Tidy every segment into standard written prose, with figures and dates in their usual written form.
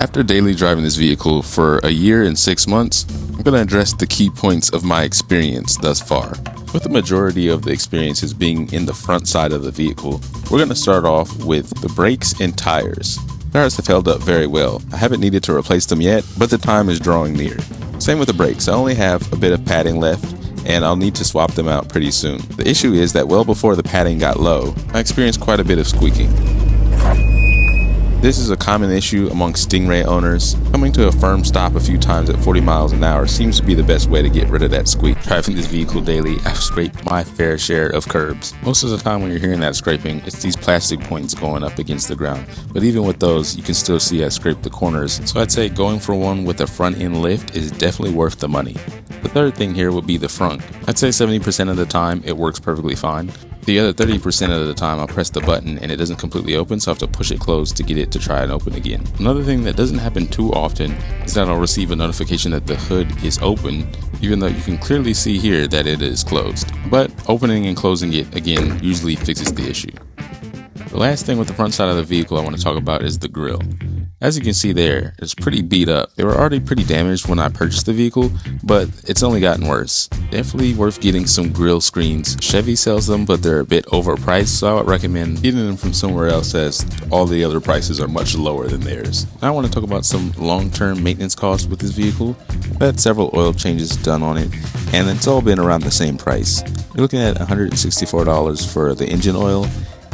After daily driving this vehicle for a year and 6 months, I'm going to address the key points of my experience thus far. With the majority of the experiences being in the front side of the vehicle, we're going to start off with the brakes and tires. Tires have held up very well. I haven't needed to replace them yet, but the time is drawing near. Same with the brakes. I only have a bit of padding left, and I'll need to swap them out pretty soon. The issue is that well before the padding got low, I experienced quite a bit of squeaking. This is a common issue among Stingray owners. Coming to a firm stop a few times at 40 miles an hour seems to be the best way to get rid of that squeak. Driving this vehicle daily, I've scraped my fair share of curbs. Most of the time when you're hearing that scraping, it's these plastic points going up against the ground. But even with those, you can still see I scraped the corners. So I'd say going for one with a front end lift is definitely worth the money. The third thing here would be the frunk. I'd say 70% of the time it works perfectly fine. The other 30% of the time I'll press the button and it doesn't completely open, so I have to push it closed to get it to try and open again. Another thing that doesn't happen too often is that I'll receive a notification that the hood is open, even though you can clearly see here that it is closed. But opening and closing it again usually fixes the issue. The last thing with the front side of the vehicle I want to talk about is the grille. As you can see there, it's pretty beat up. They were already pretty damaged when I purchased the vehicle, but it's only gotten worse. Definitely worth getting some grille screens. Chevy sells them, but they're a bit overpriced, so I would recommend getting them from somewhere else as all the other prices are much lower than theirs. Now I want to talk about some long-term maintenance costs with this vehicle. I've had several oil changes done on it, and it's all been around the same price. You're looking at $164 for the engine oil,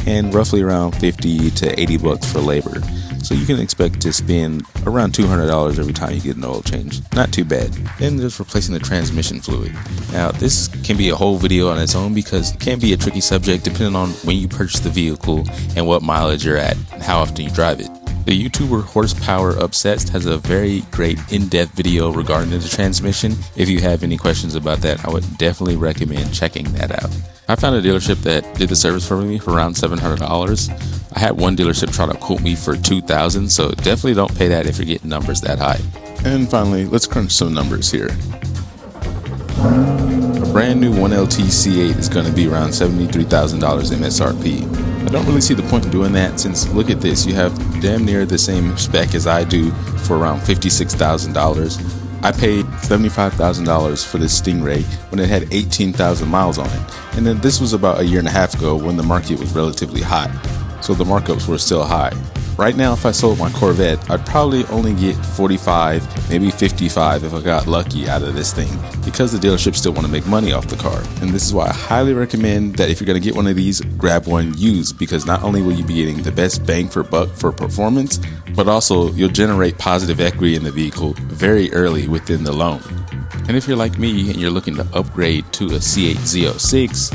and roughly around $50 to $80 for labor. So you can expect to spend around $200 every time you get an oil change. Not too bad. Then there's replacing the transmission fluid. Now this can be a whole video on its own because it can be a tricky subject depending on when you purchase the vehicle and what mileage you're at and how often you drive it. The YouTuber Horsepower Obsessed has a very great in-depth video regarding the transmission. If you have any questions about that, I would definitely recommend checking that out. I found a dealership that did the service for me for around $700. I had one dealership try to quote me for $2,000, so definitely don't pay that if you're getting numbers that high. And finally, let's crunch some numbers here. A brand new 1LT C8 is going to be around $73,000 MSRP. I don't really see the point in doing that since look at this, you have damn near the same spec as I do for around $56,000. I paid $75,000 for this Stingray when it had 18,000 miles on it. And then this was about a year and a half ago when the market was relatively hot, so the markups were still high. Right now, if I sold my Corvette, I'd probably only get 45, maybe 55 if I got lucky out of this thing, because the dealership still want to make money off the car. And this is why I highly recommend that if you're going to get one of these, grab one used, because not only will you be getting the best bang for buck for performance, but also you'll generate positive equity in the vehicle very early within the loan. And if you're like me and you're looking to upgrade to a C8 Z06,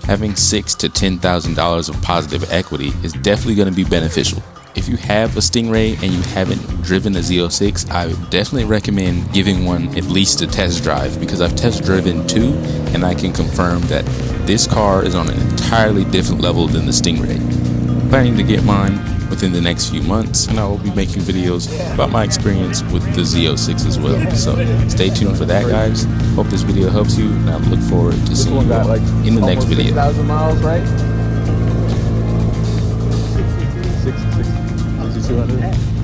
having $6,000 to $10,000 of positive equity is definitely going to be beneficial. If you have a Stingray and you haven't driven a Z06, I would definitely recommend giving one at least a test drive, because I've test driven two and I can confirm that this car is on an entirely different level than the Stingray. I'm planning to get mine within the next few months, and I will be making videos about my experience with the Z06 as well. So stay tuned for that, guys. Hope this video helps you, and I look forward to seeing you all in the next video. 6,000 miles, right? 6200.